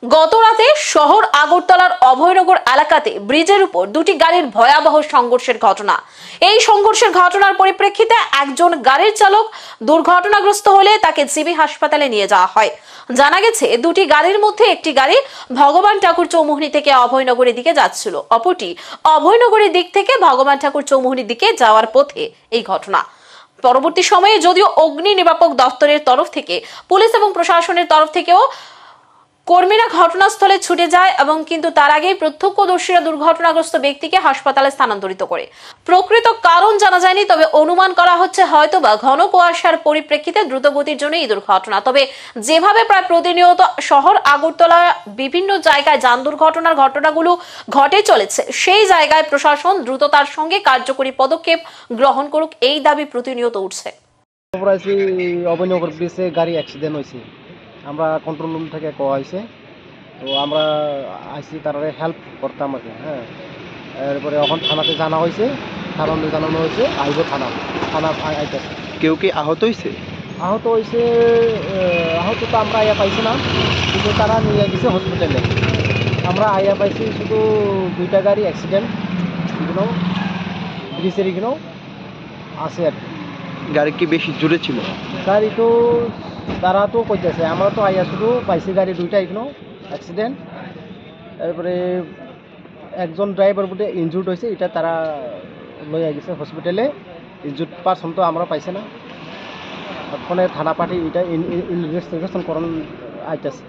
গতরাতে শহর আগরতলার অভয়নগর এলাকাতে ব্রিজের উপর দুটি গাড়ির ভয়াবহ সংঘর্ষের ঘটনা। এই সংঘর্ষের ঘটনার পরিপ্রেক্ষিতে একজন গাড়ির চালক দুর্ঘটনাগ্রস্ত হলে তাকে জিবি হাসপাতালে নিয়ে যাওয়া হয়। জানা গেছে দুটি গাড়ির মধ্যে একটি গাড়ি ভগবান ঠাকুর চৌমুহনী থেকে অভয়নগরের দিকে যাচ্ছিল, অপরটি অভয়নগরের দিক থেকে ভগবান ঠাকুর চৌমুহনীর দিকে যাওয়ার পথে এই ঘটনা। পরবর্তী সময়ে যদিও অগ্নি নির্বাপক দপ্তরের তরফ থেকে, পুলিশ এবং প্রশাসনের তরফ থেকেও কর্মীরা ঘটনাস্থলে ছুটে যায় এবং কিন্তু তার আগেই প্রত্যক্ষদর্শীরা দুর্ঘটনাগ্রস্ত ব্যক্তিকে হাসপাতালে স্থানান্তরিত করে। প্রকৃত কারণ জানা যায়নি, তবে অনুমান করা হচ্ছে হয়তোবা ঘন কুয়াশার পরিপ্রেক্ষিতে দ্রুতগতির জন্য এই দুর্ঘটনা। তবে যেভাবে প্রায় প্রতিনিয়ত শহর আগরতলা বিভিন্ন জায়গায় যান দুর্ঘটনার ঘটনাগুলো ঘটে চলেছে, সেই জায়গায় প্রশাসন দ্রুততার সঙ্গে কার্যকরী পদক্ষেপ গ্রহণ করুক, এই দাবি প্রতিনিয়ত উঠছে। অভয়নগর ব্রিজে গাড়ি অ্যাক্সিডেন্ট হয়েছে, আমরা কন্ট্রোল রুম থেকে কোয়া হয়েছে, তো আমরা আইসি তারা হেল্প করতাম আর কি। হ্যাঁ, এরপরে এখন থানাতে জানা হয়েছে, থানাতে জানানো হয়েছে, আইব থানা আইতেছে। কেউ কি আহত হয়েছে? আহত তো আমরা আইয়া পাইছি না, কিন্তু তারা নিয়ে গেছে হসপিটালে। আমরা আইয়া পাইছি শুধু দুইটা গাড়ি অ্যাক্সিডেন্ট এগুলো ব্রিজের এগুলো আছে আর কি। গাড়ি কি বেশি জোরে ছিল? গাড়ি তো তারা তো কইতেছে, আমরা তো আইয়া শুধু পাইছি গাড়ি দুইটা এগুলো অ্যাক্সিডেন্ট। তারপরে একজন ড্রাইভার বোধে ইনজুর্ড হয়েছে, এটা তারা লইয়া গেছে হসপিটালে। ইনজুর্ড পারসন তো আমরা পাইছি না, ওখানে থানা পার্টি এটা ইনভেস্টিগেশন করন আইতেছে।